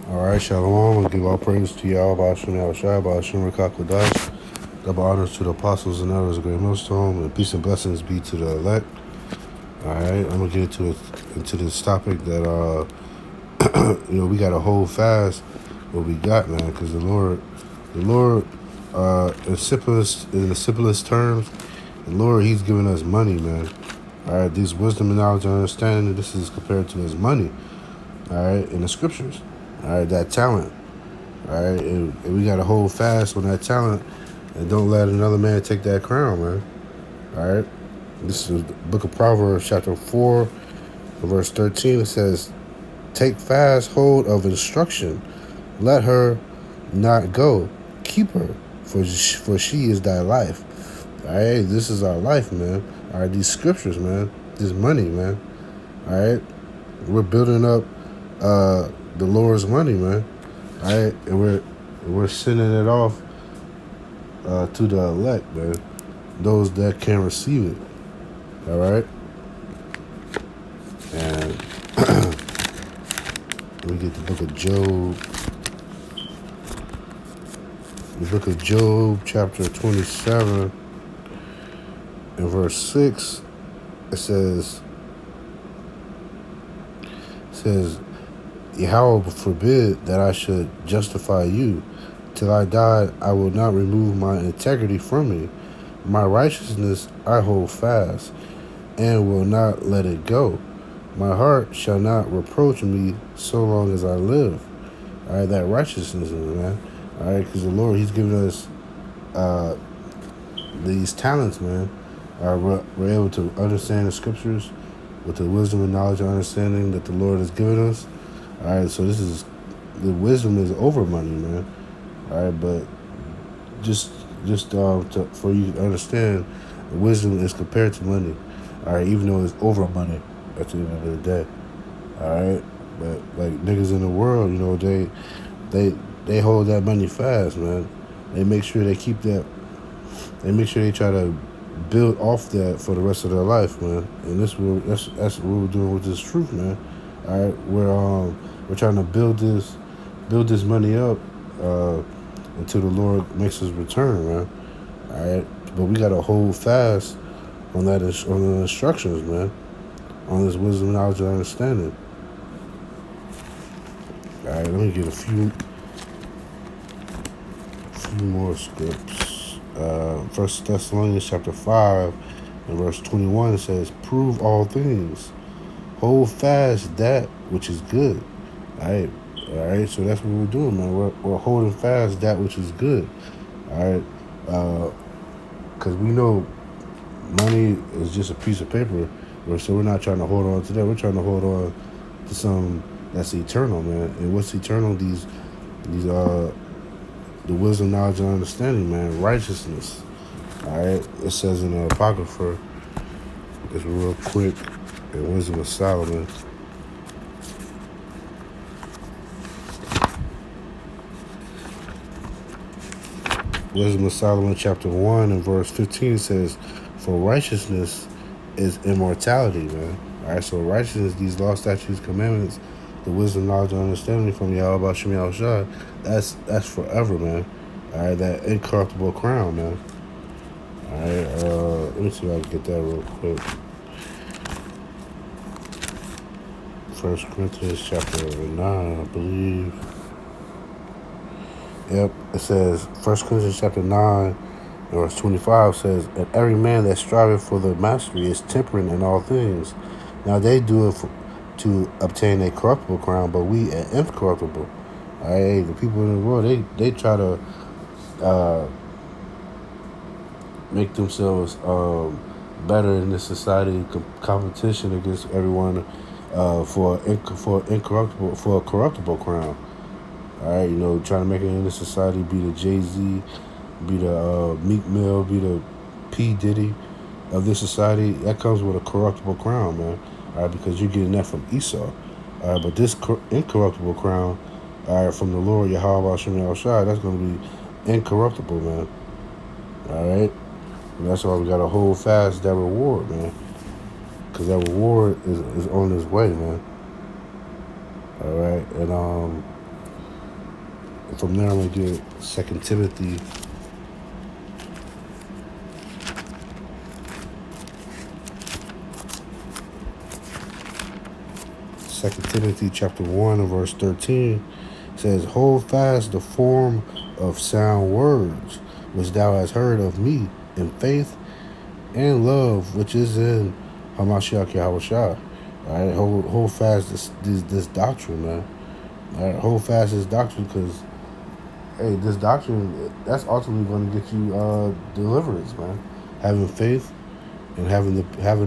All right, Shalom. I give all praise to Yahweh, Ba'ashem Yahushua, Ba'ashem Rekakwadash. Double honors to the apostles and elders of Great Millstone, and peace and blessings be to the elect. All right, I'm gonna get into this topic that we got to hold fast what we got, man, because the Lord, in the simplest terms, the Lord, He's giving us money, man. All right, these wisdom and knowledge and understanding, this is compared to His money. All right, in the scriptures. All right, that talent. All right, and we got to hold fast on that talent and don't let another man take that crown, man. All right, this is the book of Proverbs, chapter 4, verse 13. It says, "Take fast hold of instruction, let her not go. Keep her, for she is thy life." All right, this is our life, man. All right, these scriptures, man. This money, man. All right, we're building up the Lord's money, man. All right, and we're sending it off to the elect, man. Those that can receive it. All right, and we get the book of Job. The book of Job, chapter 27, and verse 6. It says, "Yahweh forbid that I should justify you. Till I die, I will not remove my integrity from me. My righteousness I hold fast, and will not let it go. My heart shall not reproach me so long as I live." All right, that righteousness, man. All right, because the Lord, He's given us these talents, man. We're able to understand the scriptures with the wisdom and knowledge and understanding that the Lord has given us. All right, so the wisdom is over money, man. All right, but for you to understand, wisdom is compared to money. All right, even though it's over money at the end of the day. All right, but like niggas in the world, they hold that money fast, man. They make sure they keep that. They make sure they try to build off that for the rest of their life, man. And that's what we're doing with this truth, man. All right, we're trying to build this money up until the Lord makes His return, man. All right, but we gotta hold fast on the instructions, man. On this wisdom, knowledge, and understanding. All right, let me get a few more scripts. First Thessalonians chapter 5 and verse 21 says, "Prove all things, hold fast that which is good." All right. So that's what we're doing, man. We're holding fast that which is good. All right, because we know money is just a piece of paper, so we're not trying to hold on to that. We're trying to hold on to something that's eternal, man. And what's eternal? These the wisdom, knowledge, and understanding, man. Righteousness. All right. It says in the Apocrypha, it's real quick, in Wisdom of Solomon. Wisdom of Solomon chapter 1 and verse 15 says, "For righteousness is immortality," man. All right, so righteousness, these law, statutes, commandments, the wisdom, knowledge, and understanding from Yahweh Ba'ashem Yahushua, that's forever, man. All right, that incorruptible crown, man. All right, let me see if I can get that real quick. 1 Corinthians chapter 9, I believe. Yep, it says 1 Corinthians chapter 9, verse 25 says, "And every man that striveth for the mastery is temperate in all things. Now they do it to obtain a corruptible crown, but we an incorruptible." All right, the people in the world, they try to make themselves better in this society, competition against everyone for a corruptible crown. All right, trying to make it in this society, be the Jay-Z, be the Meek Mill, be the P. Diddy of this society. That comes with a corruptible crown, man. All right, because you're getting that from Esau. All right, but this incorruptible crown, all right, from the Lord Yahweh Hashem Yahushua, that's going to be incorruptible, man. All right, and that's why we got to hold fast that reward, man. Because that reward is on its way, man. All right, and And from there, I'm going to get 2 Timothy. Second Timothy chapter 1 and verse 13 says, hold fast the form of sound words, which thou hast heard of me in faith and love, which is in Hamashiach Yahushua. All right, hold fast this doctrine, man. All right, hold fast this doctrine, because hey, this doctrine, that's ultimately going to get you deliverance, man. Having faith and having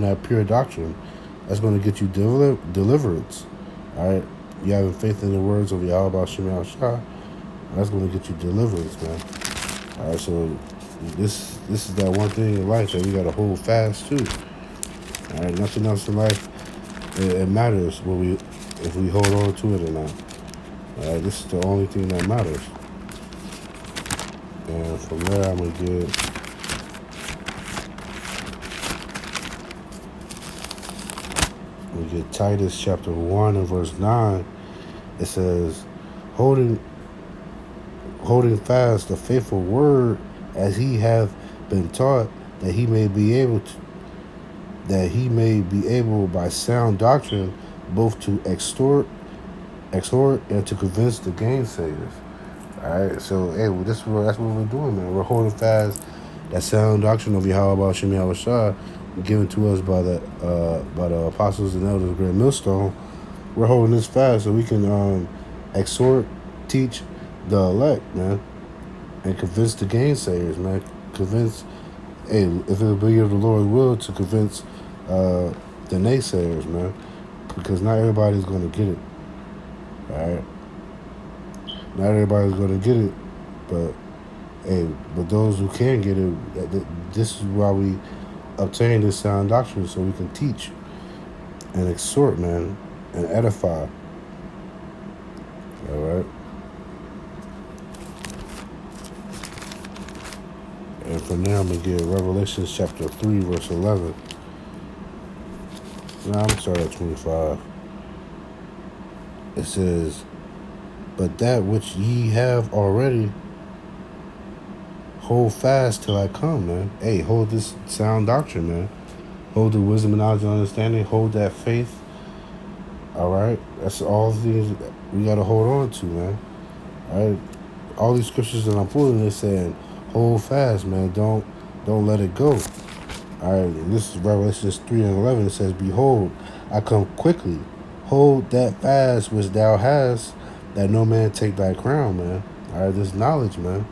that pure doctrine, that's going to get you deliverance. All right, you having faith in the words of Yahweh Shema Shah, that's going to get you deliverance, man. All right, so this is that one thing in life that we got to hold fast to. All right, nothing else in life it matters if we hold on to it or not. All right, this is the only thing that matters. And from there, I'm gonna get Titus chapter 1 and verse 9. It says, holding fast the faithful word as he hath been taught, that he may be able by sound doctrine both to exhort and to convince the gainsayers. All right, so hey, that's what we're doing, man. We're holding fast that sound doctrine of Yahweh Shem Yahushua, given to us by the apostles and elders of Great Millstone. We're holding this fast so we can exhort, teach the elect, man, and convince the gainsayers, man. Convince, hey, if it be of the Lord's will, to convince the naysayers, man, because not everybody's going to get it. All right, not everybody's going to get it, but hey, but those who can get it, this is why we obtain this sound doctrine, so we can teach and exhort, man, and edify. All right. And from there, I'm going to get Revelation chapter 3, verse 11. Now, I'm going to start at 25. It says, but that which ye have already, hold fast till I come, man. Hey, hold this sound doctrine, man. Hold the wisdom and knowledge and understanding. Hold that faith. All right? That's all the things we got to hold on to, man. All right? All these scriptures that I'm pulling, they're saying, hold fast, man. Don't let it go. All right? And this is Revelation 3 and 11. It says, behold, I come quickly. Hold that fast which thou hast, that no man take thy crown, man. All right? This knowledge, man.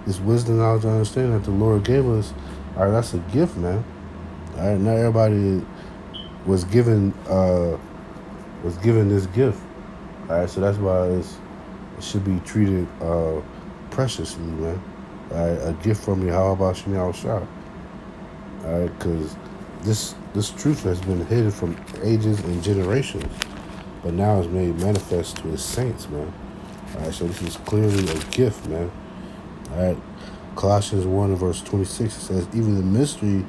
This wisdom, knowledge, and understanding that the Lord gave us, all right, that's a gift, man. All right, not everybody was given this gift. All right, so that's why it should be treated preciously, man. All right, a gift from Yahweh Shem Yahushua. All right, because this truth has been hidden from ages and generations, but now it's made manifest to his saints, man. All right, so this is clearly a gift, man. All right, Colossians 1 and verse 26, it says, even the mystery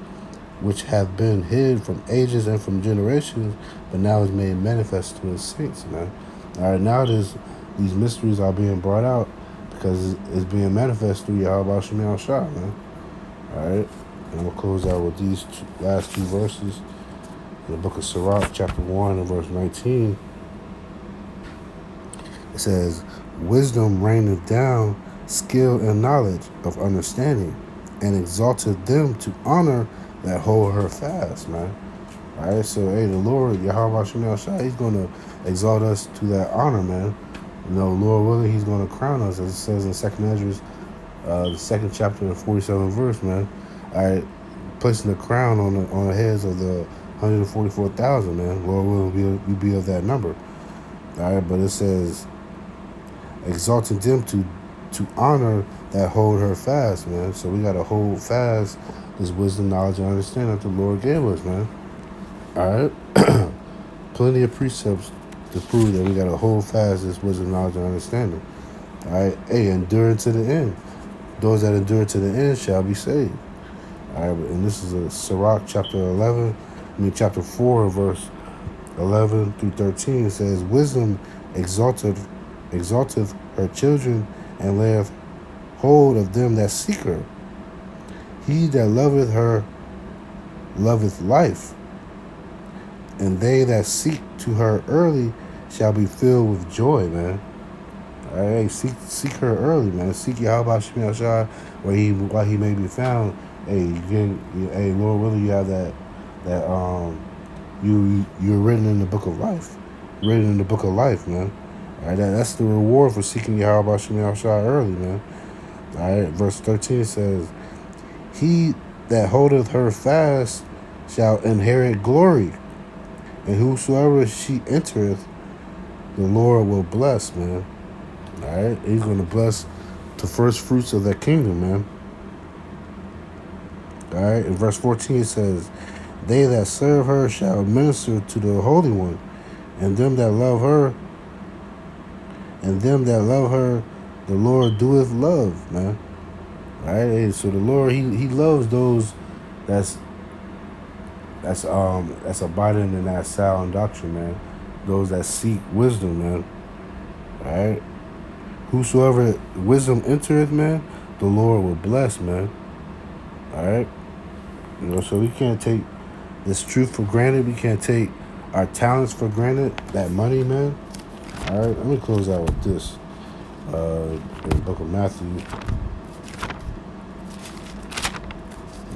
which have been hid from ages and from generations, but now is made manifest to his saints, man. All right, now these mysteries are being brought out because it's being manifest through Yahweh Shem Yahushua, man. All right, and I'm going to close out with these last two verses in the book of Sirach, chapter 1 and verse 19. It says, wisdom reigneth down skill and knowledge of understanding, and exalted them to honor that hold her fast, man. All right, so hey, the Lord Yahweh Shem Yahushua, he's going to exalt us to that honor, man. You know, Lord willing, he's going to crown us, as it says in 2nd Ezra, the 2nd chapter, the 47th verse, man. All right, placing the crown on the heads of the 144,000, man. Lord willing, we be of that number. All right, but it says, exalting them to honor that hold her fast, man. So we got to hold fast this wisdom, knowledge, and understanding that the Lord gave us, man. All right? Plenty of precepts to prove that we got to hold fast this wisdom, knowledge, and understanding. All right? Hey, endure to the end. Those that endure to the end shall be saved. All right? And this is a Sirach chapter 4, verse 11 through 13. It says, wisdom exalteth her children, and layeth hold of them that seek her. He that loveth her loveth life, and they that seek to her early shall be filled with joy, man. All right, seek her early, man. Seek Yahweh Shem Shai while he may be found. Hey, hey, Lord willing, you have that you're written in the book of life, written in the book of life, man. All right, that's the reward for seeking Yahweh Shem Shai early, man. All right, verse 13 says, "He that holdeth her fast shall inherit glory, and whosoever she entereth, the Lord will bless, man." All right, he's going to bless the first fruits of that kingdom, man. All right, in verse 14 it says, "They that serve her shall minister to the Holy One, and them that love her, the Lord doeth love, man." All right, so the Lord, he loves those that's abiding in that sound doctrine, man. Those that seek wisdom, man. All right. Whosoever wisdom entereth, man, the Lord will bless, man. All right. So we can't take this truth for granted. We can't take our talents for granted. That money, man. All right. Let me close out with this. In the book of Matthew.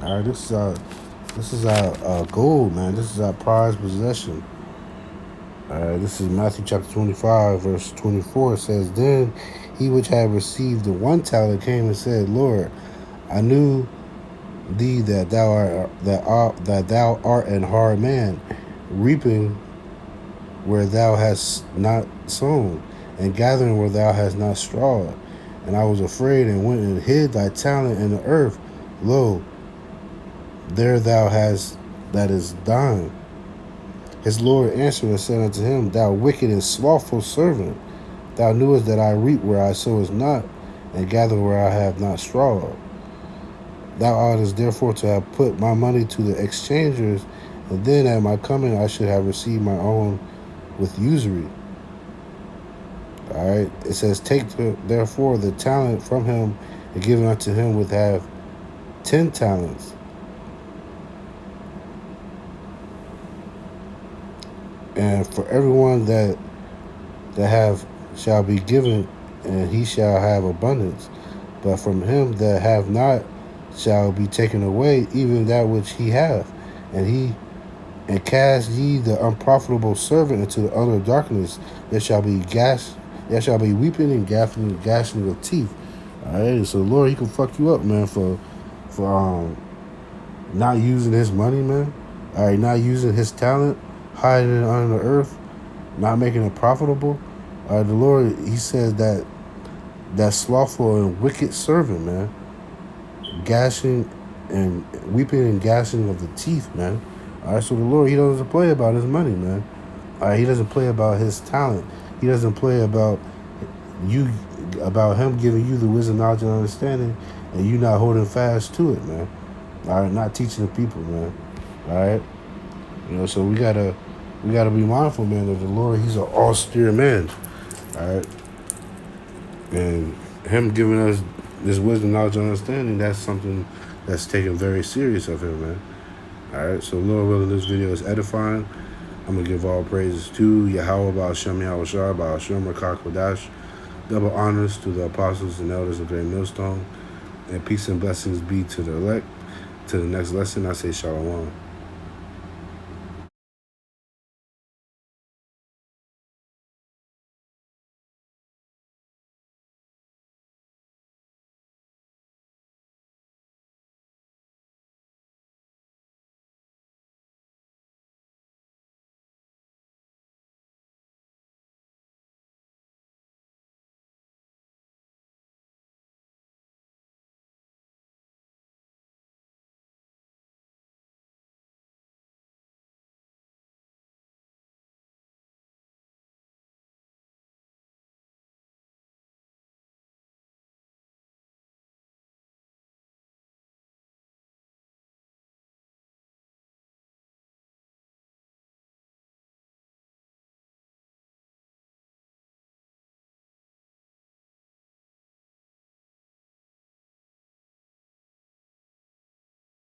All right. This is our gold, man. This is our prized possession. This is Matthew chapter 25, verse 24. It says, "Then he which had received the 1 talent came and said, Lord, I knew thee that thou art an hard man, reaping where thou hast not sown, and gathering where thou hast not strawed. And I was afraid, and went and hid thy talent in the earth. Lo, there thou hast that is thine. His Lord answered and said unto him, Thou wicked and slothful servant, thou knewest that I reap where I sowest not, and gather where I have not strawed. Thou oughtest therefore to have put my money to the exchangers, and then at my coming I should have received my own with usury." All right. It says, "Take therefore the talent from him, and give it unto him which have 10 talents. And for everyone that have shall be given, and he shall have abundance. But from him that have not shall be taken away even that which he hath. And cast ye the unprofitable servant into the utter darkness. There shall be weeping and gnashing of teeth." All right. So Lord, he can fuck you up, man, for not using his money, man. All right, not using his talent, hiding it under the earth, not making it profitable. The Lord, he says that slothful and wicked servant, man, gashing and weeping and gashing of the teeth, man. All right, so the Lord, he doesn't play about his money, man. All right, he doesn't play about his talent. He doesn't play about him giving you the wisdom, knowledge, and understanding, and you not holding fast to it, man. All right, not teaching the people, man. All right, so we gotta be mindful, man, of the Lord. He's an austere man. All right, and him giving us this wisdom, knowledge, and understanding, that's something that's taken very serious of him, man. All right, so Lord willing, this video is edifying. I'm going to give all praises to Yahweh, Ba'ashem, Yahweh Shai, Ba'ashem, Rakak Wadash. Double honors to the apostles and elders of Great Millstone. And peace and blessings be to the elect. To the next lesson, I say Shalom.